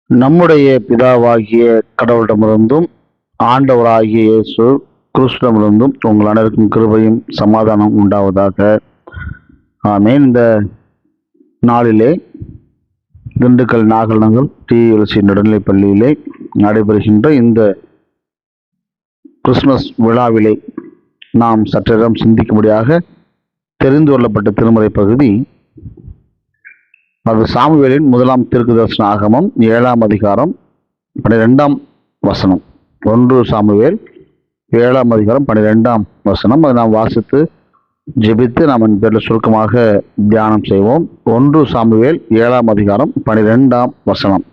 நம்முடைய பிதாவாகிய கடவுளிடமிருந்தும் ஆண்டவராகிய இயேசு கிறிஸ்துவிடமிருந்தும் உங்கள் அனைவருக்கும் கிருபையும் சமாதானம் உண்டாவதாக. ஆமென். இந்த நாளிலே திண்டுக்கல் நாகல் டிஎல்சி நடுநிலைப் பள்ளியிலே நடைபெறுகின்ற இந்த கிறிஸ்துமஸ் விழாவிலே நாம் சற்றிடம் சிந்திக்கும்படியாக தெரிந்து கொள்ளப்பட்ட திருமறை பகுதி அது சாமுவேலின் 1 தீர்க்கதரிசன ஆகமம் 7 அதிகாரம் 12 வசனம். 1 சாமுவேல் 7 அதிகாரம் 12 வசனம். அதை நாம் வாசித்து ஜெபித்து நாம் இந்த பேரில் சுருக்கமாக தியானம் செய்வோம். 1 சாமுவேல் 7 அதிகாரம் 12 வசனம்.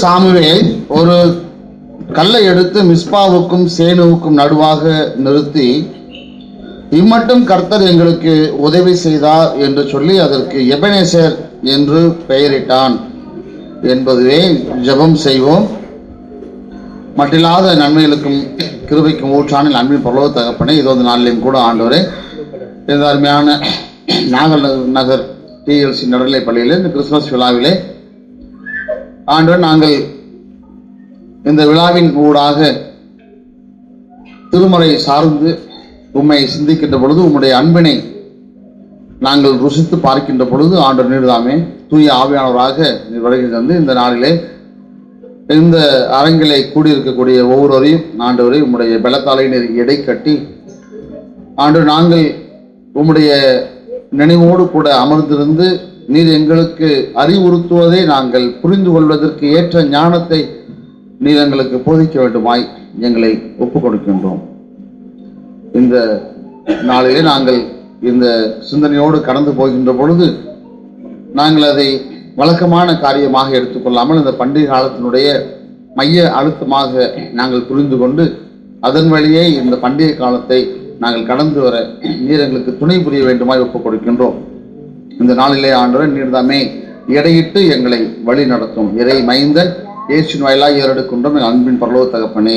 சாமுவேல் ஒரு கல்லை எடுத்து மிஸ்பாவுக்கும் சேனுவுக்கும் நடுவாக நிறுத்தி, இம்மட்டும் கர்த்தர் எங்களுக்கு உதவி செய்தார் என்று சொல்லி அதற்கு எபனேசர் என்று பெயரிட்டான் என்பதுவே ஜெபம் செய்வோம். மட்டில்லாத நன்மைகளுக்கும் கிருபைக்கும் ஊற்றான அன்பின் பரலோக தகப்பனே, இது வந்து நாளிலும் கூட ஆண்டவரே, இந்த அருமையான நாகல் நகர் டிஎல்சி நடுநிலைப் பள்ளியிலே இந்த கிறிஸ்துமஸ் விழாவிலே ஆண்டவர் நாங்கள் இந்த விழாவின் ஊடாக திருமறை சார்ந்து உம்மை சிந்திக்கின்ற பொழுது, உம்முடைய அன்பினை நாங்கள் ருசித்து பார்க்கின்ற பொழுது, ஆண்டவர் நீர்தாமே தூய ஆவியானவராக வருகை தந்து இந்த நாளிலே இந்த அரங்கிலே கூடியிருக்கக்கூடிய ஒவ்வொருவரையும் ஆண்டவரை உம்முடைய பலத்தாலை எடை கட்டி ஆண்டவர் நாங்கள் உம்முடைய நினைவோடு கூட அமர்ந்திருந்து நீர் எங்களுக்கு அறிவுறுத்துவதை நாங்கள் புரிந்து கொள்வதற்கு ஏற்ற ஞானத்தை நீர் எங்களுக்கு போதிக்க வேண்டுமாய் எங்களை ஒப்புக் கொடுக்கின்றோம். இந்த நாளிலே நாங்கள் இந்த சிந்தனையோடு கடந்து போகின்ற பொழுது நாங்கள் அதை வழக்கமான காரியமாக எடுத்துக்கொள்ளாமல் இந்த பண்டிகை காலத்தினுடைய மைய அழுத்தமாக நாங்கள் புரிந்து கொண்டு அதன் வழியே இந்த பண்டிகை காலத்தை நாங்கள் கடந்து வர நீர் எங்களுக்கு துணை புரிய வேண்டுமாய் ஒப்புக் கொடுக்கின்றோம். இந்த நாளிலே ஆண்டவர் நீர்தாமே இடையிட்டு எங்களை வழி நடத்தும். இறை மைந்தன் இயேசுவின் வாயிலாக ஏறெடுக்கின்றோம் என் அன்பின் பரலோக தகப்பனே.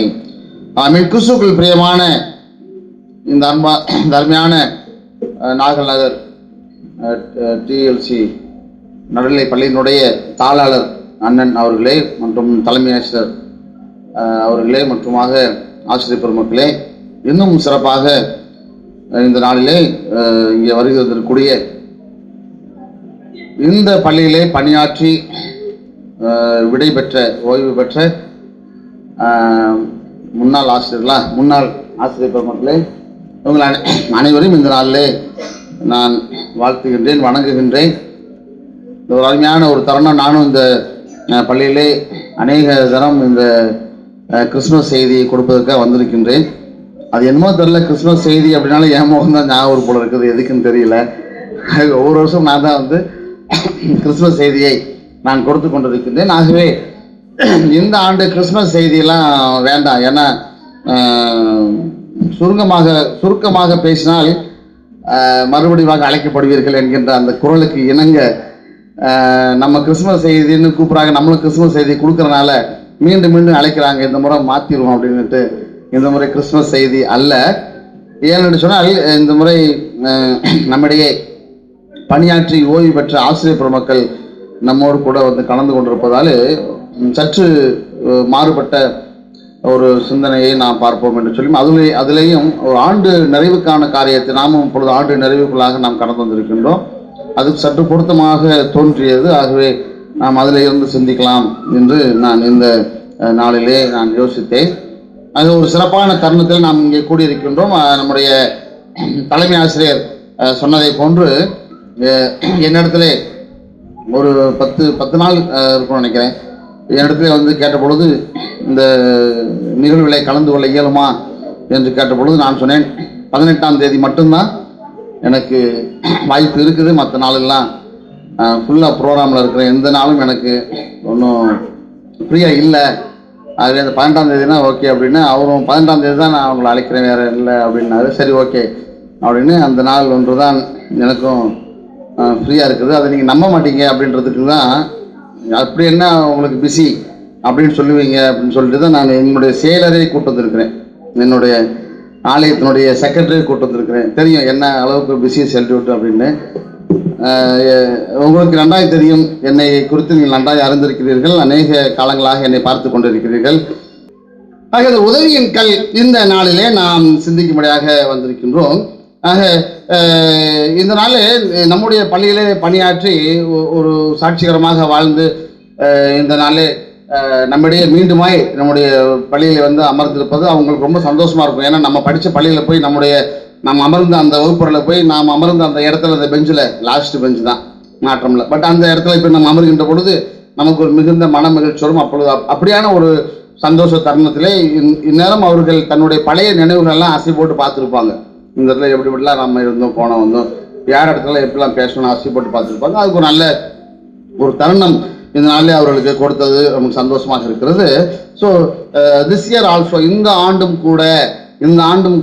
ஆமென். கிறிஸ்துவுக்குள் பிரியமான இந்த அருமையான நாகல் நகர் டிஎல்சி நடுநிலை பள்ளியினுடைய தாளாளர் அண்ணன் அவர்களே மற்றும் தலைமை ஆசிரியர் அவர்களே மற்றுமாக ஆசிரியர் பெருமக்களே, இன்னும் சிறப்பாக இந்த நாளிலே இங்கே வருகிறதற்குரிய இந்த பள்ளியிலே பணியாற்றி விடை பெற்ற ஓய்வு பெற்ற முன்னாள் ஆசிரியர் பெருமக்களே, உங்கள் அனைவரும் இந்த நாளிலே நான் வாழ்த்துகின்றேன், வணங்குகின்றேன். ஒரு அருமையான ஒரு தருணம். நானும் இந்த பள்ளியிலே அநேக தினம் இந்த கிறிஸ்துமஸ் செய்தியை கொடுப்பதற்காக வந்திருக்கின்றேன். அது என்னமோ தெரியல, கிறிஸ்துமஸ் செய்தி அப்படின்னால என் முகம் தான் ஞாபகம் போல இருக்குது, எதுக்குன்னு தெரியல. ஒவ்வொரு வருஷம் நான் தான் வந்து கிறிஸ்துமஸ் செய்தியை நான் கொடுத்து கொண்டிருக்கின்றேன். ஆகவே இந்த ஆண்டு கிறிஸ்துமஸ் செய்தியெல்லாம் வேண்டாம், ஏன்னா சுருக்கமாக பேசினால் மறுபடியும் அழைக்கப்படுவீர்கள் என்கின்ற அந்த குரலுக்கு இணங்க நம்ம கிறிஸ்துமஸ் செய்தின்னு கூப்பிட்றாங்க, நம்மளும் கிறிஸ்துமஸ் செய்தி கொடுக்கறனால மீண்டும் மீண்டும் அழைக்கிறாங்க. இந்த முறை மாற்றிடுவோம் அப்படின்ட்டு இந்த முறை கிறிஸ்துமஸ் செய்தி அல்ல. ஏன்னு சொன்னால் இந்த முறை நம்மிடையே பணியாற்றி ஓய்வு பெற்ற ஆசிரியர் பெருமக்கள் நம்மோடு கூட வந்து கலந்து கொண்டிருப்பதால் சற்று மாறுபட்ட ஒரு சிந்தனையை நாம் பார்ப்போம் என்று சொல்லி அதிலேயும் ஒரு ஆண்டு நிறைவுக்கான காரியத்தை நாமும் இப்பொழுது ஆண்டு நிறைவுக்குள்ளாக நாம் கடந்து வந்திருக்கின்றோம். அதுக்கு சற்று பொருத்தமாக தோன்றியது. ஆகவே நாம் அதில் இருந்து சிந்திக்கலாம் என்று நான் இந்த நாளிலே நான் யோசித்தேன். அது ஒரு சிறப்பான தருணத்தில் நாம் இங்கே கூடியிருக்கின்றோம். நம்முடைய தலைமை ஆசிரியர் சொன்னதை போன்று என்னிடத்துல ஒரு 10 நாள் இருக்கும்னு நினைக்கிறேன், என்னிடத்துல வந்து கேட்ட பொழுது இந்த நிகழ்வுகளை கலந்து கொள்ள இயலுமா என்று கேட்ட பொழுது நான் சொன்னேன், 18ஆம் தேதி மட்டும்தான் எனக்கு வாய்ப்பு இருக்குது, மற்ற நாளெல்லாம் ஃபுல்லாக ப்ரோக்ராமில் இருக்கிற எந்த நாளும் எனக்கு ஒன்றும் ஃப்ரீயாக இல்லை. அது அந்த 18ஆம் தேதினா ஓகே அப்படின்னு, அவரும் 18ஆம் தேதி தான் நான் அவங்களை அழைக்கிறேன், வேறு இல்லை அப்படின்னாரு. சரி ஓகே அப்படின்னு அந்த நாள் ஒன்று தான் எனக்கும் ஃப்ரீயாக இருக்குது. அதை நீங்கள் நம்ப மாட்டீங்க அப்படின்றதுக்கு தான், அப்படி என்ன உங்களுக்கு பிஸி அப்படின்னு சொல்லுவீங்க அப்படின்னு சொல்லிட்டு தான் நான் என்னுடைய செயலரை கூட்டு வந்திருக்கிறேன், என்னுடைய ஆலயத்தினுடைய செக்ரட்டரி கூட்டு வந்திருக்கிறேன். தெரியும் என்ன அளவுக்கு பிஸி செல்யூட் அப்படின்னு. உங்களுக்கு நன்றாய் தெரியும், என்னை குறித்து நீங்கள் நன்றாய் அறிந்திருக்கிறீர்கள், அநேக காலங்களாக என்னை பார்த்து கொண்டிருக்கிறீர்கள். ஆக இந்த உதவியின் கல் இந்த நாளிலே நாம் சிந்திக்கும்படியாக வந்திருக்கின்றோம். ஆக இந்த நாளில் நம்முடைய பள்ளியிலே பணியாற்றி ஒரு சாட்சிகரமாக வாழ்ந்து இந்த நாளில் நம்மிடையே மீண்டுமாய் நம்முடைய பள்ளியில் வந்து அமர்ந்திருப்பது அவங்களுக்கு ரொம்ப சந்தோஷமா இருக்கும். ஏன்னா நம்ம படித்த பள்ளியில் போய் நம்ம அமர்ந்த அந்த வகுப்பறையில் போய் நாம் அமர்ந்த அந்த இடத்துல, அந்த பெஞ்சில், லாஸ்ட் பெஞ்சு தான் மாற்றமில்லை, பட் அந்த இடத்துல இப்போ நம்ம அமர்கின்ற பொழுது நமக்கு ஒரு மிகுந்த மன மகிழ்ச்சி வரும். அப்பொழுது அப்படியான ஒரு சந்தோஷ தருணத்திலே இந்நேரம் அவர்கள் தன்னுடைய பழைய நினைவுகளெல்லாம் அசை போட்டு பார்த்துருப்பாங்க. இந்த இடத்துல எப்படிலாம் நம்ம இருந்தோம், போனோம், வந்தோம், யார் இடத்துல எப்படிலாம் பேசணும் அசை போட்டு பார்த்துருப்பாங்க. அதுக்கு ஒரு நல்ல ஒரு தருணம் இந்த நாளிலே அவர்களுக்கு கொடுத்தது நமக்கு சந்தோஷமாக இருக்கிறது. ஸோ திஸ் இயர் ஆல்சோ, இந்த ஆண்டும்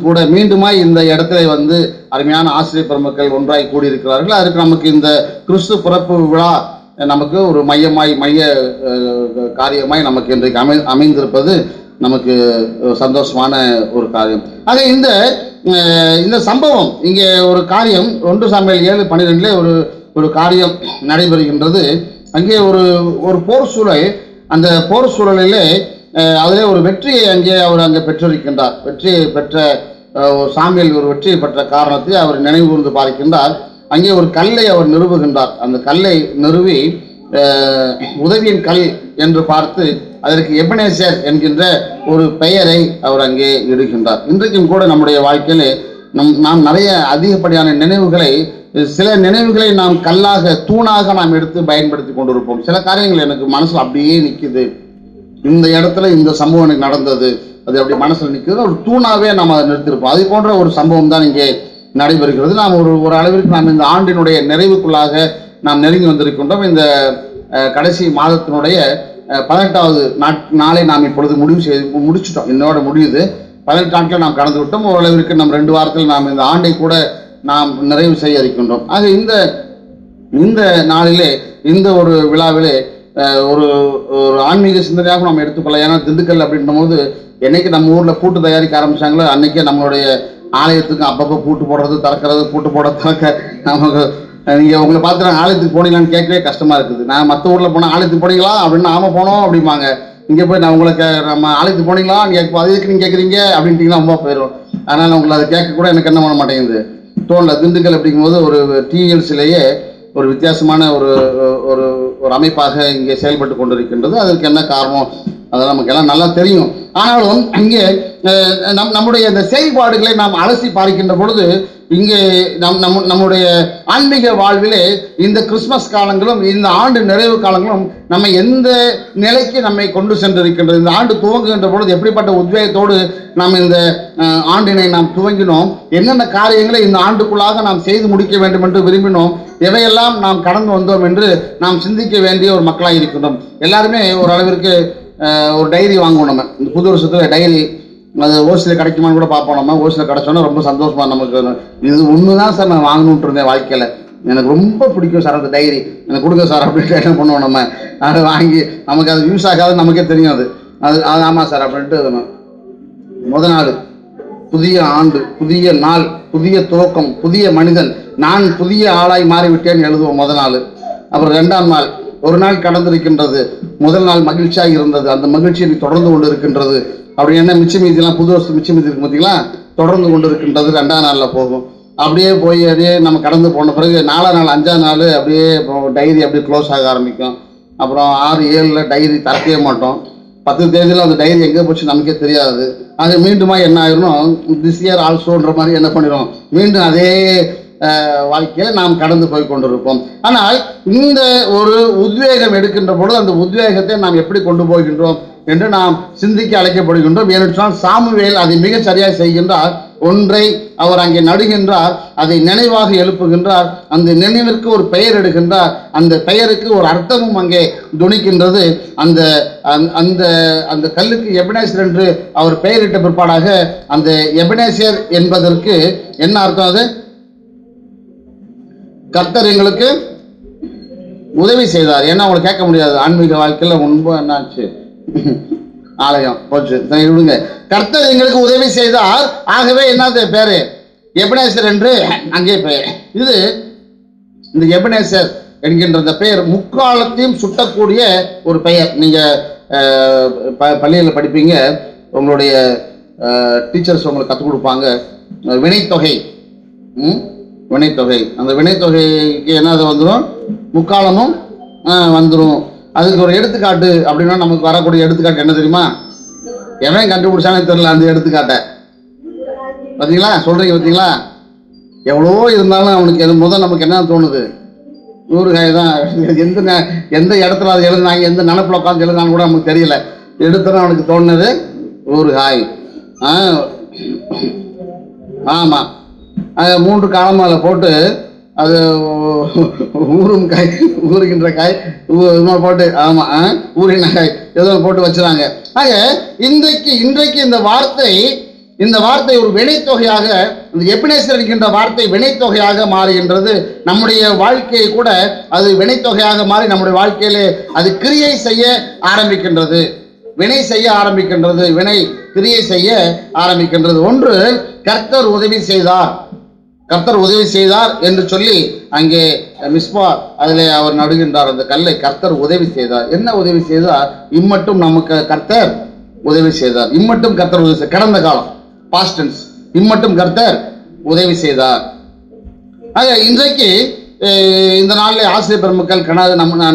கூட மீண்டுமாய் இந்த இடத்துல வந்து அருமையான ஆசிரியர் பெருமக்கள் ஒன்றாய் கூடியிருக்கிறார்கள். அதுக்கு நமக்கு இந்த கிறிஸ்து பிறப்பு விழா நமக்கு ஒரு மைய காரியமாய் நமக்கு இன்றைக்கு அமைந்திருப்பது நமக்கு சந்தோஷமான ஒரு காரியம். ஆக இந்த சம்பவம், இங்கே ஒரு காரியம் 1 சாமுவேல் 7:12 ஒரு காரியம் நடைபெறுகின்றது. அங்கே ஒரு போர் சூழல், அந்த போர் சூழலிலே அதிலே ஒரு வெற்றியை அவர் பெற்றிருக்கின்றார். வெற்றியை பெற்ற சாமுவேல் ஒரு வெற்றியை பெற்ற காரணத்தை அவர் நினைவு கூர்ந்து பார்க்கின்றார். அங்கே ஒரு கல்லை அவர் நிறுவுகின்றார். அந்த கல்லை நிறுவி உதவியின் கல் என்று பார்த்து அதற்கு எபனேசர் என்கின்ற ஒரு பெயரை அவர் அங்கே இடுகின்றார். இன்றைக்கும் கூட நம்முடைய வாழ்க்கையிலே நாம் நிறைய அதிகப்படியான நினைவுகளை, சில நினைவுகளை நாம் கல்லாக, தூணாக நாம் எடுத்து பயன்படுத்தி கொண்டிருப்போம். சில காரியங்கள் எனக்கு மனசில் அப்படியே நிற்குது, இந்த இடத்துல இந்த சம்பவம் எனக்கு நடந்தது, அது அப்படி மனசில் நிற்குது, ஒரு தூணாவே நாம் அதை நிறுத்திருப்போம். அது போன்ற ஒரு சம்பவம் தான் இங்கே நடைபெறுகிறது. நாம் ஒரு அளவிற்கு நாம் இந்த ஆண்டினுடைய நிறைவுக்குள்ளாக நாம் நெருங்கி வந்திருக்கின்றோம். இந்த கடைசி மாதத்தினுடைய 18வது நாளை நாம் இப்பொழுது முடிச்சிட்டோம். என்னோட முடியுது. 18 நாட்கள் நாம் கடந்து விட்டோம். ஓரளவிற்கு நம்ம 2 வாரத்தில் நாம் இந்த ஆண்டை கூட நாம் நிறைவு செய்ய இருக்கின்றோம். ஆக இந்த நாளிலே, இந்த ஒரு விழாவிலே ஒரு ஆன்மீக சிந்தனையாக நாம் எடுத்துக்கொள்ள. ஏன்னா திண்டுக்கல் அப்படின்ற போது என்னைக்கு நம்ம ஊரில் பூட்டு தயாரிக்க ஆரம்பிச்சாங்களோ அன்னைக்கே நம்மளுடைய ஆலயத்துக்கு அப்பப்போ பூட்டு போடுறது, திறக்கிறது, பூட்டு போட திறக்க நமக்கு, நீங்கள் உங்களை பார்த்து நான் ஆலயத்துக்கு போனீங்களான்னு கேட்கவே கஷ்டமாக இருக்குது. நான் மற்ற ஊரில் போனால் ஆலயத்துக்கு போனீங்களா அப்படின்னு, ஆமாம் போனோம் அப்படிம்பாங்க. இங்கே போய் நான் உங்களுக்கு நம்ம ஆலயத்துக்கு போனீங்களான்னு கேட்போம். அது எதுக்கு நீங்கள் கேட்குறீங்க அப்படின்ட்டிங்கன்னா ரொம்ப போயிடும். அதனால் உங்களை அதை கேட்க கூட எனக்கு என்ன பண்ண மாட்டேங்குது, தோணல. திண்டுக்கல் அப்படிங்கும்போது ஒரு டிஎல்சிலேயே ஒரு வித்தியாசமான ஒரு அமைப்பாக இங்கே செயல்பட்டு கொண்டிருக்கின்றது. அதற்கு என்ன காரணம் அதெல்லாம் நமக்கு எல்லாம் நல்லா தெரியும். ஆனாலும் இங்கே நம்முடைய இந்த செயல்பாடுகளை நாம் அலசி பார்க்கின்ற பொழுது இங்கே நம்முடைய ஆன்மீக வாழ்விலே இந்த கிறிஸ்மஸ் காலங்களும் இந்த ஆண்டு நிறைவு காலங்களும் நம்ம எந்த நிலைக்கு நம்மை கொண்டு சென்றிருக்கின்றது. இந்த ஆண்டு துவங்குகின்ற பொழுது எப்படிப்பட்ட உத்வேகத்தோடு நாம் இந்த ஆண்டினை நாம் துவங்கினோம், என்னென்ன காரியங்களை இந்த ஆண்டுக்குள்ளாக நாம் செய்து முடிக்க வேண்டும் என்று விரும்பினோம், எவையெல்லாம் நாம் கடந்து வந்தோம் என்று நாம் சிந்திக்க வேண்டிய ஒரு மக்களாக இருக்கின்றோம். எல்லாருமே ஒரு அளவிற்கு ஒரு டைரி வாங்குவோம். நம்ம இந்த புது வருஷத்தில் டைரி அது ஓசியில் கிடைக்குமான்னு கூட பார்ப்போம். நம்ம ஓசியில் கிடைச்சோன்னா ரொம்ப சந்தோஷமா, நமக்கு இது ஒன்று தான் சார் நான் வாங்கணுன்ட்டு இருந்தேன் வாழ்க்கையில், எனக்கு ரொம்ப பிடிக்கும் சார் அந்த டைரி, எனக்கு கொடுங்க சார் அப்படின்ட்டு என்ன பண்ணுவோம். நம்ம அதை வாங்கி நமக்கு அது யூஸ் ஆகாது, நமக்கே தெரியும் அது ஆமாம் சார் அப்படின்ட்டு. முதல் நாள் புதிய ஆண்டு, புதிய நாள், புதிய துவக்கம், புதிய மனிதன், நான் புதிய ஆளாய் மாறிவிட்டேன்னு எழுதுவோம் முதல் நாள். அப்புறம் 2ஆம் நாள், ஒரு நாள் கடந்திருக்கின்றது, முதல் நாள் மகிழ்ச்சியாக இருந்தது, அந்த மகிழ்ச்சியை தொடர்ந்து கொண்டு இருக்கின்றது. அப்படி என்ன மிச்சம் மீதிலாம் புது வருஷம் மிச்சம் மீதி இருக்கு பார்த்தீங்களா, தொடர்ந்து கொண்டு இருக்கின்றது. 2ஆம் நாளில் போகும். அப்படியே போய் அப்படியே நம்ம கடந்து போன பிறகு 4ஆம் நாள் 5ஆம் நாள் அப்படியே டைரி அப்படியே க்ளோஸ் ஆக ஆரம்பிக்கும். அப்புறம் 6, 7 டைரி திறக்கவே மாட்டோம். 10 தேதியில் அந்த டைரி எங்கே போச்சு நமக்கே தெரியாது. அது மீண்டுமா என்ன ஆயிரும், திஸ் இயர் ஆல்சோன்ற மாதிரி என்ன பண்ணிடும், மீண்டும் அதே வாழ்க்கையில் நாம் கடந்து போய் கொண்டிருப்போம். ஆனால் இந்த ஒரு உத்வேகம் எடுக்கின்ற பொழுது அந்த உத்வேகத்தை நாம் எப்படி கொண்டு போகின்றோம் என்று நாம் சிந்திக்க அழைக்கப்படுகின்றோம். ஏனென்றால் சாமுவேல் அதை மிக சரியாக செய்கின்றார். ஒன்றை அவர் அங்கே நடுகின்றார், அதை நினைவாக எழுப்புகின்றார், அந்த நினைவிற்கு ஒரு பெயர் எடுக்கின்றார், அந்த பெயருக்கு ஒரு அர்த்தமும் அங்கே துணிக்கின்றது. அந்த அந்த அந்த கல்லுக்கு எபனேசர் என்று அவர் பெயரிட்ட பிற்பாடாக அந்த எபனேசர் என்பதற்கு என்ன அர்த்தம், அது கர்த்தர் எங்களுக்கு உதவி செய்தார். ஏன்னா அவங்களை கேட்க முடியாது, ஆன்மீக வாழ்க்கையில் முன்பு என்னாச்சு, ஆலயம் போச்சு விடுங்க, கர்த்தர் எங்களுக்கு உதவி செய்தார், ஆகவே என்னது பேரு எபனேசர் என்று அங்கே பெயர். இது இந்த எபனேசர் என்கின்ற இந்த பெயர் முக்காலத்தையும் சுட்டக்கூடிய ஒரு பெயர். நீங்கள் பள்ளியில் படிப்பீங்க, உங்களுடைய டீச்சர்ஸ் உங்களுக்கு கற்றுக் கொடுப்பாங்க வினைத்தொகை. வினைத்தொகை, அந்த வினைத்தொகைக்கு என்னது வந்துடும், முக்காலமும் வந்துடும். அதுக்கு ஒரு எடுத்துக்காட்டு அப்படின்னா நமக்கு வரக்கூடிய எடுத்துக்காட்டு என்ன தெரியுமா? எவன் கண்டுபிடிச்சானே தெரியல அந்த எடுத்துக்காட்டை. பார்த்தீங்களா, சொல்றீங்க பார்த்தீங்களா? எவ்வளோ இருந்தாலும் அவனுக்கு முதல் நமக்கு என்ன தோணுது, ஊறுகாய் தான். எந்த இடத்துல அது எழுதுனாங்க, எந்த நினப்பில் உட்காந்து எழுதுனான்னு கூட நமக்கு தெரியல. எடுத்தோன்னு அவனுக்கு தோணுது ஊறுகாய். ஆமாம், அது 3 காலமாக அதில் போட்டு அது ஊறும் காய், ஊறுகின்ற காய் போட்டு, ஆமாம் ஊறின காய் ஏதோ போட்டு வச்சுறாங்க. ஆக இன்றைக்கு இந்த வார்த்தை ஒரு வினைத்தொகையாக, இந்த எபினேசர் என்கின்ற வார்த்தை வினைத்தொகையாக மாறுகின்றது. நம்முடைய வாழ்க்கையை கூட அது வினைத்தொகையாக மாறி நம்முடைய வாழ்க்கையிலே அது கிரியை செய்ய ஆரம்பிக்கின்றது, வினை செய்ய ஆரம்பிக்கின்றது, வினை கிரியை செய்ய ஆரம்பிக்கின்றது. ஒன்று, கர்த்தர் உதவி செய்தார் என்று சொல்லி அங்கே மிஸ்பா அதில் அவர் நடுகின்றார். அந்த கல்லை கர்த்தர் உதவி செய்தார். என்ன உதவி செய்தார்? இம்மட்டும் நமக்கு கர்த்தர் உதவி செய்தார். இம்மட்டும் கர்த்தர் உதவி செய்தார். கடந்த காலம், பாஸ்ட் டென்ஸ். இம்மட்டும் கர்த்தர் உதவி செய்தார். ஆக இன்றைக்கு இந்த நாளில் ஆசிரியர் பெருமக்கள்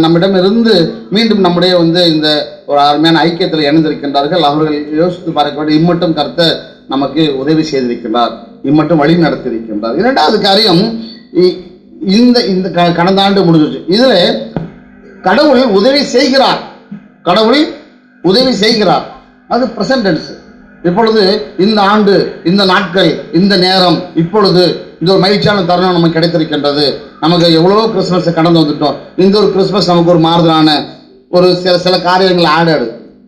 நம்மிடம் இருந்து மீண்டும் நம்முடைய இந்த ஒரு அருமையான ஐக்கியத்தில் இணைந்திருக்கின்றார்கள். அவர்கள் யோசித்து பார்க்க வேண்டும், இம்மட்டும் கர்த்தர் நமக்கு உதவி செய்திருக்கின்றார், இம்மட்டும் வழி நடத்தியிருக்கின்றார். இரண்டாவது காரியம், இந்த கடந்த ஆண்டு முடிஞ்சிச்சு. இதுல கடவுள் உதவி செய்கிறார், கடவுள் உதவி செய்கிறார். அது பிரசன்ட் டென்ஸ். இப்பொழுது இந்த ஆண்டு, இந்த நாட்கள், இந்த நேரம், இப்பொழுது இந்த ஒரு மகிழ்ச்சியான தருணம் நமக்கு கிடைத்திருக்கின்றது. நமக்கு எவ்வளவோ கிறிஸ்துமஸ் கடந்து வந்துட்டோம். இந்த ஒரு கிறிஸ்துமஸ் நமக்கு ஒரு மாறுதலான ஒரு சில காரியங்கள் ஆடாடு,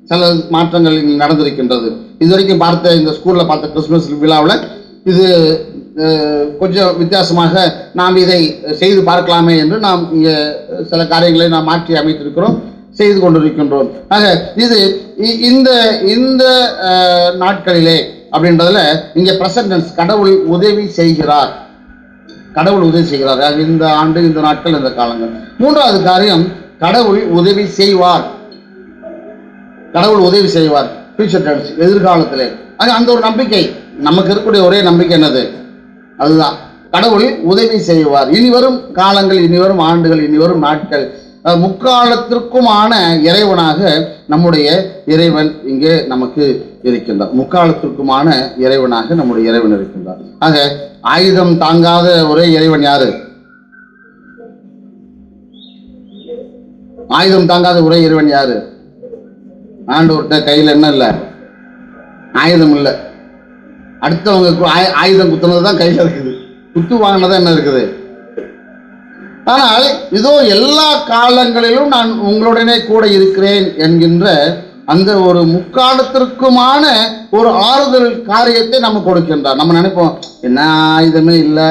சில மாற்றங்கள் நடந்திருக்கின்றது. இதுவரைக்கும் பார்த்த இந்த ஸ்கூலில் பார்த்த கிறிஸ்துமஸ் விழாவில் இது கொஞ்சம் வித்தியாசமாக நாம் இதை செய்து பார்க்கலாமே என்று நாம் இங்கே சில காரியங்களை நாம் மாற்றி அமைத்திருக்கிறோம், செய்து கொண்டிருக்கின்றோம். ஆக இது இந்த நாட்களிலே அப்படின்றதுல இங்கே பிரசன்ட் டென்ஸ், கடவுள் உதவி செய்கிறார், கடவுள் உதவி செய்கிறார். இந்த ஆண்டு, இந்த நாட்கள், இந்த காலங்கள். மூன்றாவது காரியம், கடவுள் உதவி செய்வார், கடவுள் உதவி செய்வார். ஃபியூச்சர் டென்ஸ், எதிர்காலத்திலே. ஆக அந்த ஒரு நம்பிக்கை நமக்கு இருக்கக்கூடிய ஒரே நம்பிக்கை என்னது? அதுதான், கடவுள் உதவி செய்வார். இனி வரும் காலங்கள், இனி வரும் ஆண்டுகள், இனி வரும் நாட்கள், முக்காலத்திற்குமான இறைவனாக நம்முடைய இறைவன் இங்கே நமக்கு இருக்கின்றார். முக்காலத்திற்குமான இறைவனாக நம்முடைய இறைவன் இருக்கின்றார். ஆக ஆயுதம் தாங்காத ஒரே இறைவன் யாரு? ஆயுதம் தாங்காத ஒரே இறைவன் யாரு? ஆண்டவர்கிட்ட கையில் என்ன இல்லை? ஆயுதம் இல்லை. அடுத்தவங்க ஆயுதம் குத்துனது தான் கையில் இருக்குது, குத்து வாங்கினதான் என்ன இருக்குது? ஆனால் இதோ எல்லா காலங்களிலும் நான் உங்களுடனே கூட இருக்கிறேன் என்கின்ற அந்த ஒரு முக்காலத்திற்குமான ஒரு ஆறுதல் காரியத்தை நம்ம கொடுக்கின்றார். நம்ம நினைப்போம், என்ன ஆயுதமே இல்லை,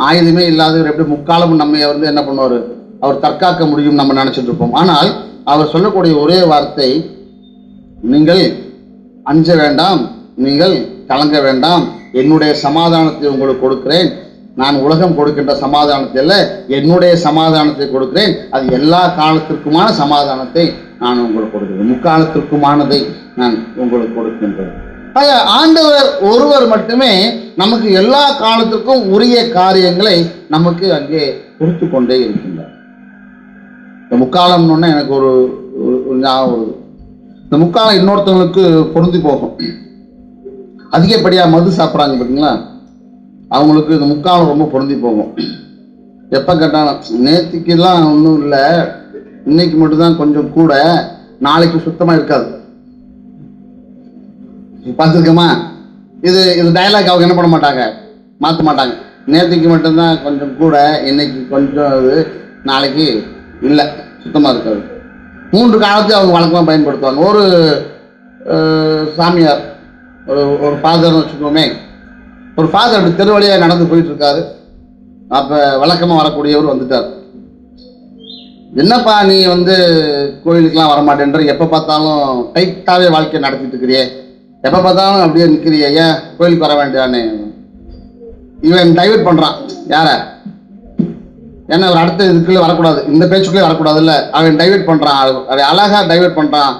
ஆயுதமே இல்லாதவர் எப்படி முக்காலமும் நம்ம என்ன பண்ணுவார், அவர் தற்காக்க முடியும் நம்ம நினைச்சிட்டு இருப்போம். ஆனால் அவர் சொல்லக்கூடிய ஒரே வார்த்தை, நீங்கள் அஞ்ச வேண்டாம், நீங்கள் கலங்க வேண்டாம், என்னுடைய சமாதானத்தை உங்களுக்கு கொடுக்கிறேன். நான் உலகம் கொடுக்கின்ற சமாதானத்தை அல்ல, என்னுடைய சமாதானத்தை கொடுக்கிறேன். அது எல்லா காலத்திற்குமான சமாதானத்தை நான் உங்களுக்கு கொடுக்கிறேன், முக்காலத்திற்குமானதை நான் உங்களுக்கு கொடுக்கின்றேன். ஆண்டவர் ஒருவர் மட்டுமே நமக்கு எல்லா காலத்திற்கும் உரிய காரியங்களை நமக்கு அங்கே கொடுத்து கொண்டே இருக்கின்றார். இந்த முக்காலம்னு எனக்கு ஒரு ஞாபகம். இந்த முக்காலம் இன்னொருத்தவங்களுக்கு பொருந்தி போகும். அதிகப்படியாக மது சாப்பிட்றாங்க பார்த்தீங்களா, அவங்களுக்கு இந்த முக்காலம் ரொம்ப பொருந்தி போகும். எப்போ கேட்டாலும், நேற்றுக்கெல்லாம் ஒன்றும் இல்லை, இன்னைக்கு மட்டும்தான் கொஞ்சம் கூட, நாளைக்கு சுத்தமாக இருக்காது. பார்த்துருக்கோமா? இது டயலாக் அவங்க என்ன பண்ண மாட்டாங்க, மாற்ற மாட்டாங்க. நேற்றுக்கு மட்டும்தான் கொஞ்சம் கூட, இன்னைக்கு கொஞ்சம் இது, நாளைக்கு இல்லை, சுத்தமாக இருக்காது. 3 காலத்தையும் அவங்க வழக்கமாக பயன்படுத்துவாங்க. ஒரு சாமியார், ஒரு ஃபாதர்னு வச்சுக்கோமே, ஒரு ஃபாதர் அப்படி தெருவழியாக நடந்து போயிட்டு இருக்காரு. அப்போ வழக்கமாக வரக்கூடியவர் வந்துட்டார். என்னப்பா நீ கோயிலுக்கெலாம் வரமாட்டேன்ற, எப்போ பார்த்தாலும் டைட்டாகவே வாழ்க்கையை நடத்திட்டு இருக்கிறியே, எப்போ பார்த்தாலும் அப்படியே நிற்கிறியே, ஏன் கோயிலுக்கு வர வேண்டியான்னு இவன் டைவர்ட் பண்ணுறான். யார? ஏன்னா ஒரு அடுத்த இதுக்குள்ளே வரக்கூடாது, இந்த பேச்சுக்குள்ளே வரக்கூடாதுல்ல. அவன் டைவெர்ட் பண்ணுறான், அதை அழகாக டைவெர்ட் பண்ணுறான்.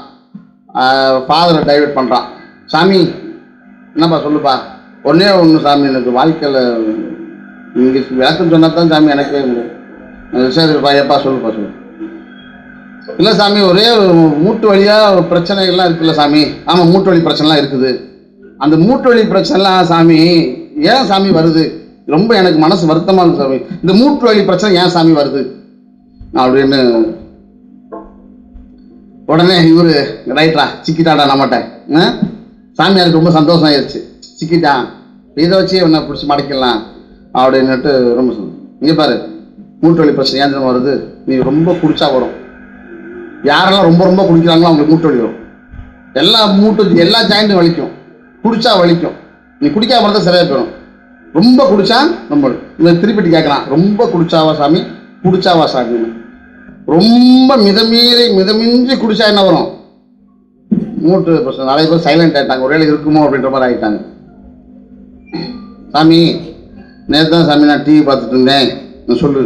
ஃபாதரை டைவெர்ட் பண்ணுறான். சாமி என்னப்பா சொல்லுப்பா, ஒன்றே ஒன்று சாமி, எனக்கு வாழ்க்கையில் இங்கே விளக்கம் சொன்னா தான் சாமி எனக்கு. சரி எப்பா சொல்லுப்பா சொல்லு. இல்லை சாமி, ஒரே மூட்டு வழியாக பிரச்சனைகள்லாம் இருக்குல்ல சாமி. ஆமாம், மூட்டு வலி பிரச்சனைலாம் இருக்குது. அந்த மூட்டு வலி பிரச்சனைலாம் சாமி ஏன் சாமி வருது, ரொம்ப எனக்கு மனசு வருத்தமாக இருக்கு சாமி. இந்த மூட்டு வலி பிரச்சனை ஏன் சாமி வருது அப்படின்னு உடனே இவரு ரைட்டா சிக்கிட்டாடா நம்மகிட்ட. சாமியாருக்கு ரொம்ப சந்தோஷம் ஆயிடுச்சு. சிக்கிட்டான், இதை வச்சு இவனை பிடிச்சி மடக்கிடலாம் அப்படின்னுட்டு ரொம்ப இங்கே பாரு, மூட்டு வலி பிரச்சனை ஏன் வருது, நீ ரொம்ப குடிச்சா வரும். யாரெல்லாம் ரொம்ப ரொம்ப குடிக்கிறாங்களோ அவங்களுக்கு மூட்டு வலி வரும். எல்லா ஜாயிண்ட்டும் வலிக்கும், குடிச்சா வலிக்கும். நீ குடிக்காம இருந்தால் சரியாக போயிடும். ரொம்ப குடிச்சா ரொம்ப இந்த திருப்பிட்டு கேட்கலாம், ரொம்ப குடிச்சாவா சாமி, குடிச்சாவா சாமி. ரொம்ப மிதமிஞ்சி குடிச்சா என்ன வரும், மூட்டு பிரச்சனை. நிறைய பேர் சைலண்ட் ஆகிட்டாங்க, ஒரே இருக்குமோ அப்படின்ற மாதிரி ஆகிட்டாங்க. சாமி நேற்று தான் சாமி நான் டிவி பார்த்துட்டு இருந்தேன். நான் சொல்லு,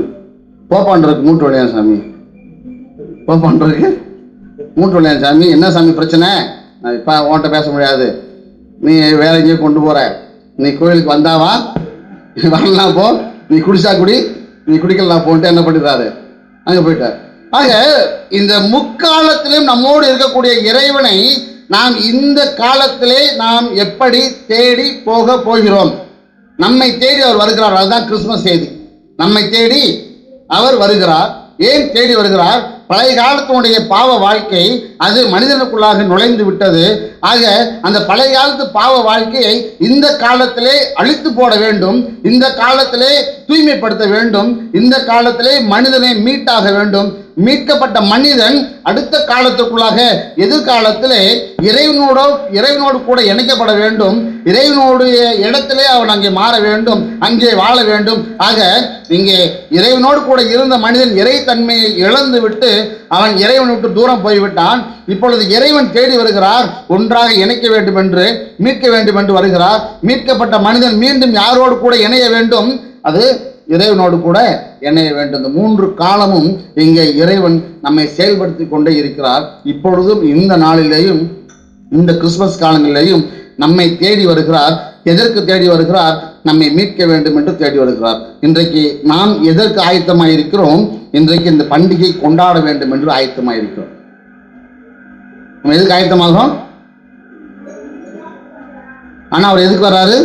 போப்பான்றதுக்கு மூட்டு வலியா சாமி, போப்பான்றதுக்கு மூட்டு வலியா சாமி. என்ன சாமி பிரச்சனை, நான் இப்போ உன்கிட்ட பேச முடியாது, நீ வேற எங்கேயோ கொண்டு போற. நீ கோயிலுக்கு வந்தாவா, வரலாம் போ, நீ குடிச்சா குடி, நீ குடிக்கலாம் போன்ட்டு என்ன பண்ணிடுறாரு, அங்கே போயிட்டார். ஆக இந்த முக்காலத்திலும் நம்மோடு இருக்கக்கூடிய இறைவனை நாம் இந்த காலத்திலே நாம் எப்படி தேடி போக போகிறோம். நம்மை தேடி அவர் வருகிறார், அதுதான் கிறிஸ்துமஸ் செய்தி. நம்மை தேடி அவர் வருகிறார். ஏன் தேடி வருகிறார்? பழைய காலத்தினுடைய பாவ வாழ்க்கை அது மனிதனுக்குள்ளாக நுழைந்து விட்டது. ஆக அந்த பழைய காலத்து பாவ வாழ்க்கையை இந்த காலத்திலே அழித்து போட வேண்டும், இந்த காலத்திலே தூய்மைப்படுத்த வேண்டும், இந்த காலத்திலே மனிதனை மீட்டாக வேண்டும். மீட்கப்பட்ட மனிதன் அடுத்த காலத்துக்குள்ளாக எதிர்காலத்திலே இறைவனோடு கூட இணைக்கப்பட வேண்டும். இறைவனுடைய இடத்திலே அவன் அங்கே மாற வேண்டும், அங்கே வாழ வேண்டும். ஆக இங்கே இறைவனோடு கூட இருந்த மனிதன் இறைத்தன்மையை இழந்து விட்டு அவன் இறைவனை விட்டு தூரம் போய்விட்டான். இப்பொழுது இறைவன் தேடி வருகிறார், ஒன்றாக இணைக்க வேண்டும் என்று, மீட்க வேண்டும் என்று வருகிறார். மீட்கப்பட்ட மனிதன் மீண்டும் யாரோடு கூட இணைய வேண்டும், அது இறைவனோடு கூட இணைய வேண்டும். இந்த 3 காலமும் இங்கே இறைவன் நம்மை செயல்படுத்தி கொண்டே இருக்கிறார். இப்பொழுதும் இந்த நாளிலேயும் இந்த கிறிஸ்துமஸ் காலங்களிலேயும் நம்மை தேடி வருகிறார். எதற்கு தேடி வருகிறார்? நம்மை மீட்க வேண்டும் என்று தேடி வருகிறார். இன்றைக்கு நாம் எதற்கு ஆயத்தமாக இருக்கிறோம்? இன்றைக்கு இந்த பண்டிகை கொண்டாட வேண்டும் என்று ஆயத்தமாக இருக்கிறோம். நம்ம எதுக்கு ஆயத்தமாகிறோம்? ஆனா அவர் எதுக்கு வர்றாரு?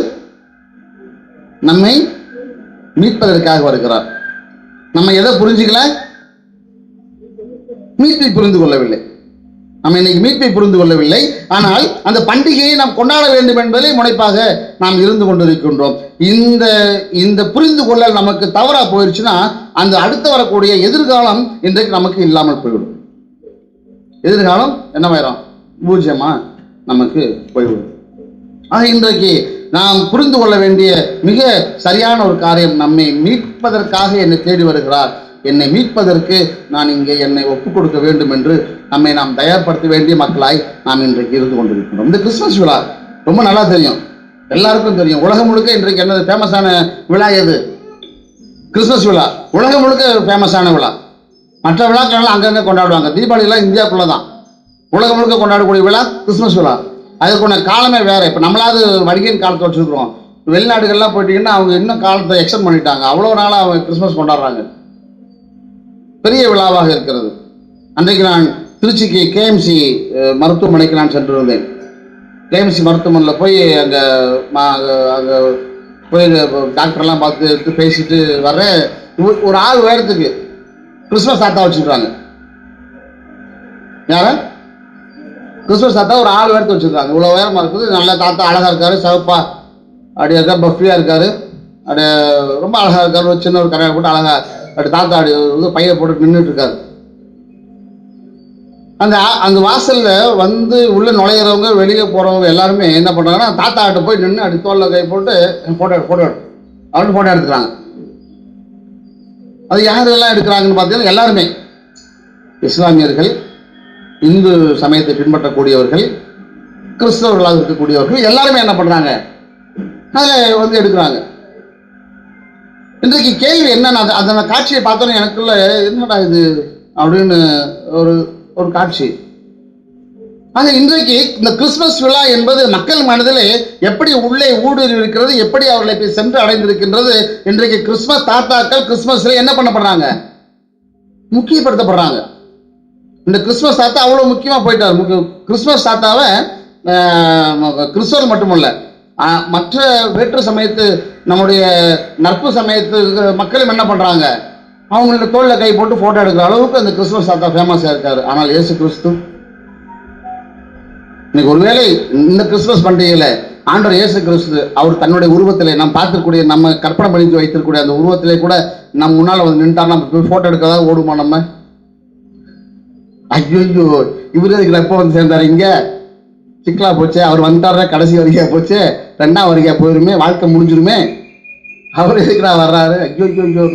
நம்மை மீட்பதற்காக வருகிறார். நம்ம எதை புரிஞ்சுக்கல? மீட்பை புரிந்து கொள்ளவில்லை. நம்ம இன்னைக்கு மீட்பை புரிந்து கொள்ளவில்லை. ஆனால் அந்த பண்டிகையை நாம் கொண்டாட வேண்டும் என்பதை முனைப்பாக நாம் இருந்து கொண்டிருக்கின்றோம். இந்த புரிந்து கொள்ளல் நமக்கு தவறா போயிடுச்சுன்னா அந்த அடுத்து வரக்கூடிய எதிர்காலம் இன்றைக்கு நமக்கு இல்லாமல் போய்விடும். எதிர்காலம் என்னவாயிரும்? பூஜ்யமா நமக்கு போய்விடும். ஆக இன்றைக்கு நாம் புரிந்து கொள்ள வேண்டிய மிக சரியான ஒரு காரியம், நம்மை மீட்பதற்காக என்னை தேடி வருகிறார், என்னை மீட்பதற்கு நான் இங்கே என்னை ஒப்புக் கொடுக்க வேண்டும் என்று நம்மை நாம் தயார்படுத்த வேண்டிய மக்களாய் நாம் இன்றைக்கு இருந்து கொண்டிருக்கிறோம். இந்த கிறிஸ்துமஸ் விழா ரொம்ப நல்லா தெரியும், எல்லாருக்கும் தெரியும். உலகம் முழுக்க இன்றைக்கு என்னது ஃபேமஸான விழா? எது? கிறிஸ்துமஸ் விழா. உலகம் முழுக்க ஃபேமஸான விழா. மற்ற விழாக்கள் அங்கங்கே கொண்டாடுவாங்க. தீபாவளிலாம் இந்தியாவுக்குள்ள தான். உலகம் முழுக்க கொண்டாடக்கூடிய விழா கிறிஸ்துமஸ் விழா. அதுக்குள்ள காலமே வேற. இப்போ நம்மளாவது வடிகையின் காலத்தை வச்சுருக்கிறோம். வெளிநாடுகள்லாம் போயிட்டீங்கன்னா அவங்க இன்னும் காலத்தை எக்ஸ்டெண்ட் பண்ணிட்டாங்க. அவ்வளோ நாளாக அவங்க கிறிஸ்துமஸ் கொண்டாடுறாங்க. பெரிய விழாவாக இருக்கிறது. அன்றைக்கு நான் திருச்சிக்கு கேஎம்சி மருத்துவமனைக்கு நான் சென்றிருந்தேன். கேஎம்சி மருத்துவமனையில் போய் அங்கே போய் டாக்டர்லாம் பார்த்து பேசிட்டு வர்றேன். ஒரு 6 பேரத்துக்கு கிறிஸ்துமஸ் தாத்தா வச்சுருக்காங்க. யார? கிறிஸ்துமஸ் தாத்தா ஒரு 6 பேர்த்து வச்சுருக்காங்க. இவ்வளோ உயரமாக இருக்குது. நல்ல தாத்தா, அழகாக இருக்காரு, சிவப்பா அப்படியே இருக்கார், பஃபியாக இருக்காரு, அப்படியே ரொம்ப அழகாக இருக்கார். ஒரு சின்ன ஒரு கரையை போட்டு அழகாக அப்படி தாத்தா அப்படி வந்து பையை போட்டு நின்றுட்டு இருக்காரு. அந்த வாசலில் வந்து உள்ளே நுழையிறவங்க வெளியே போகிறவங்க எல்லாருமே என்ன பண்ணுறாங்கன்னா தாத்தா கிட்ட போய் நின்று அப்படி தோளில் கை போட்டு ஃபோட்டோ அவன்ட்டு ஃபோட்டோ எடுத்துக்கிறாங்க. அது யாரெல்லாம் எடுக்கிறாங்கன்னு பார்த்தீங்கன்னா எல்லாருமே இஸ்லாமியர்கள், இந்து சமயத்தை பின்பற்றக்கூடியவர்கள், கிறிஸ்தவர்களாக இருக்கக்கூடியவர்கள் எல்லாருமே என்ன பண்ணுறாங்க, அதில் வந்து எடுக்கிறாங்க. இன்றைக்கு கேள்வி என்னன்னா, அந்த காட்சியை பார்த்தோன்னே எனக்குள்ள என்னடா இது அப்படின்னு ஒரு காட்சி. ஆக இன்றைக்கு இந்த கிறிஸ்துமஸ் விழா என்பது மக்கள் மனதிலே எப்படி உள்ளே ஊடுருவி இருக்கிறது, எப்படி அவர்களை போய் சென்று அடைந்திருக்கின்றது. இன்றைக்கு கிறிஸ்துமஸ் தாத்தாக்கள் கிறிஸ்துமஸ்ல என்ன பண்ணப்படுறாங்க, முக்கியப்படுத்தப்படுறாங்க. இந்த கிறிஸ்துமஸ் தாத்தா அவ்வளவு முக்கியமா போயிட்டார். கிறிஸ்துமஸ் தாத்தாவை கிறிஸ்தவர் மட்டுமல்ல, மற்ற வேற்று சமயத்து நம்முடைய நட்பு சமயத்து மக்களும் என்ன பண்றாங்க, அவங்களோட தோல்ல கை போட்டு போட்டோ எடுக்கிற அளவுக்கு அந்த கிறிஸ்துமஸ் தாத்தா ஃபேமஸா இருக்காரு. ஆனால் இயேசு கிறிஸ்து இன்னைக்கு ஒருவேளை இந்த கிறிஸ்துமஸ் பண்டிகையில ஆண்டவர் இயேசு கிறிஸ்து அவர் தன்னுடைய உருவத்திலே நாம் பார்த்துக்கூடிய, நம்ம கற்பனை பண்ணி வைத்திருக்கக்கூடிய அந்த உருவத்திலே கூட நம்ம முன்னால வந்து நின்றார், நம்ம போய் போட்டோ எடுக்கிறதா ஓடுமா நம்ம? ஐயோ இவரு இதுக்கு எப்போ வந்து சேர்ந்தாரு, இங்க சிக்கலா போச்சு, அவர் வந்துட்டார கடைசி வரைக்கா போச்சு, 2ஆம் வரைக்கா போயிருமே, வாழ்க்கை முடிஞ்சிருமே, அவர் எதுக்குடா வர்றாரு, ஐயோ ஐயோ.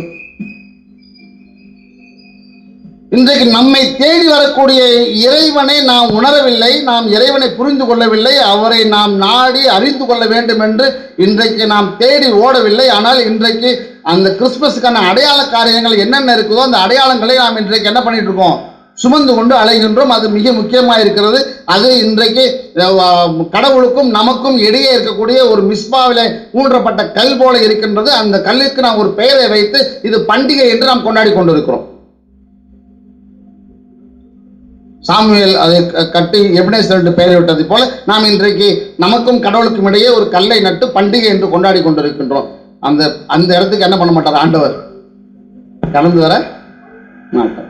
இன்றைக்கு நம்மை தேடி வரக்கூடிய இறைவனை நாம் உணரவில்லை, நாம் இறைவனை புரிந்து கொள்ளவில்லை, அவரை நாம் நாடி அறிந்து கொள்ள வேண்டும் என்று இன்றைக்கு நாம் தேடி ஓடவில்லை. ஆனால் இன்றைக்கு அந்த கிறிஸ்துமஸுக்கான அடையாள காரியங்கள் என்னென்ன இருக்குதோ அந்த அடையாளங்களை நாம் இன்றைக்கு என்ன பண்ணிட்டு இருக்கோம், சுமந்து கொண்டு அலைகின்றோம். அது மிக முக்கியமாக இருக்கிறது. அது இன்றைக்கு கடவுளுக்கும் நமக்கும் இடையே இருக்கக்கூடிய ஒரு மிஸ்பாவில ஊன்றப்பட்ட கல் போல இருக்கின்றது. அந்த கல்லுக்கு நாம் ஒரு பெயரை வைத்து இது பண்டிகை என்று நாம் கொண்டாடி கொண்டிருக்கிறோம். சாமுவேல் அதை கட்டி எபனேசர் என்று பெயரை விட்டது போல நாம் இன்றைக்கு நமக்கும் கடவுளுக்கும் இடையே ஒரு கல்லை நட்டு பண்டிகை என்று கொண்டாடி கொண்டிருக்கின்றோம். அந்த இடத்துக்கு என்ன பண்ண மாட்டார் ஆண்டவர், கலந்து வர மாட்டார்.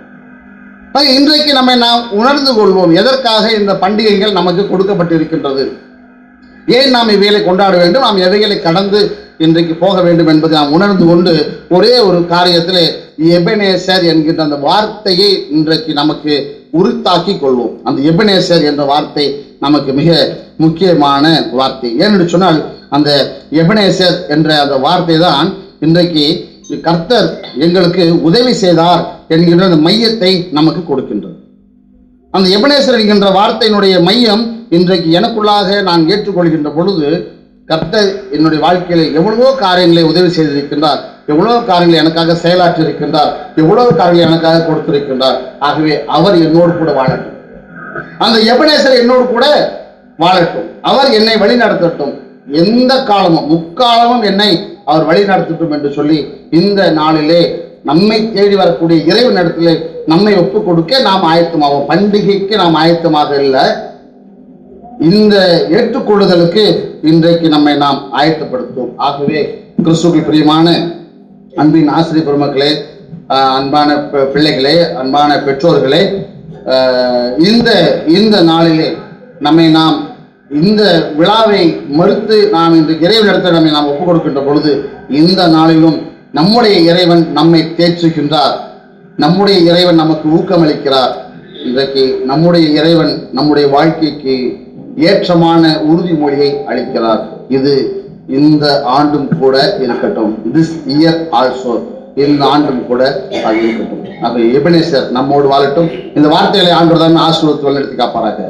இன்றைக்கு நம்மை நாம் உணர்ந்து கொள்வோம், எதற்காக இந்த பண்டிகைகள் நமக்கு கொடுக்கப்பட்டிருக்கின்றது, ஏன் நாம் இவைகளை கொண்டாட வேண்டும், நாம் எவைகளை கடந்து இன்றைக்கு போக வேண்டும் என்பதை நாம் உணர்ந்து கொண்டு ஒரே ஒரு காரியத்திலே எபனேசர் என்கின்ற அந்த வார்த்தையை இன்றைக்கு நமக்கு உரித்தாக்கி கொள்வோம். அந்த எபனேசர் என்ற வார்த்தை நமக்கு மிக முக்கியமான வார்த்தை. ஏனென்று சொன்னால் அந்த எபனேசர் என்ற அந்த வார்த்தை தான் இன்றைக்கு கர்த்தர் எங்களுக்கு உதவி செய்தார் என்கின்ற அந்த மையத்தை நமக்கு கொடுக்கின்றது. அந்த எபனேசர் என்கின்ற வார்த்தையினுடைய மையம் இன்றைக்கு எனக்குள்ளாக நான் ஏற்றுக்கொள்கின்ற பொழுது, கர்த்தர் என்னுடைய வாழ்க்கையில எவ்வளவோ காரியங்களை உதவி செய்திருக்கின்றார், எவ்வளவு காரியங்களை எனக்காக செயலாற்றி இருக்கின்றார், எவ்வளவு காரியங்களை எனக்காக கொடுத்திருக்கின்றார். ஆகவே அவர் என்னோடு கூட வாழட்டும், அந்த எபனேசர் என்னோடு கூட வாழட்டும், அவர் என்னை வழி நடத்தட்டும், எந்த காலமும் முக்காலமும் என்னை அவர் வழி நடத்தட்டும் என்று சொல்லி இந்த நாளிலே நம்மை தேடி வரக்கூடிய இறைவன் இடத்திலே நம்மை ஒப்புக் கொடுக்க நாம் ஆயத்தமாவோம். பண்டிகைக்கு நாம் ஆயத்தமாக இல்லை, இந்த ஏற்றுக்கொள்ளுதலுக்கு இன்றைக்கு நம்மை நாம் ஆயத்தப்படுத்துவோம். ஆகவே கிறிஸ்துவுக்கு பிரியமான அன்பின் ஆசிரியர் பெருமக்களே, அன்பான பிள்ளைகளே, அன்பான பெற்றோர்களே, இந்த நாளிலே நம்மை நாம் இந்த விழாவை மறுத்து நாம் இன்று இறைவன் இடத்தில் நம்மை நாம் ஒப்புக் கொடுக்கின்ற பொழுது, இந்த நாளிலும் நம்முடைய இறைவன் நம்மை தேற்றுகின்றார், நம்முடைய இறைவன் நமக்கு ஊக்கமளிக்கிறார். இன்றைக்கு நம்முடைய இறைவன் நம்முடைய வாழ்க்கைக்கு ஏற்றமான உறுதிமொழியை அளிக்கிறார். இது இந்த ஆண்டும் கூட இருக்கட்டும், திஸ் இயர் ஆல்சோ, இந்த ஆண்டும் கூட அது இருக்கட்டும். அப்ப எபனேசர் நம்மோடு வாழட்டும். இந்த வார்த்தைகளை ஆண்டவர் தான் ஆசீர்வதித்து வழிநடத்தி காப்பாராக.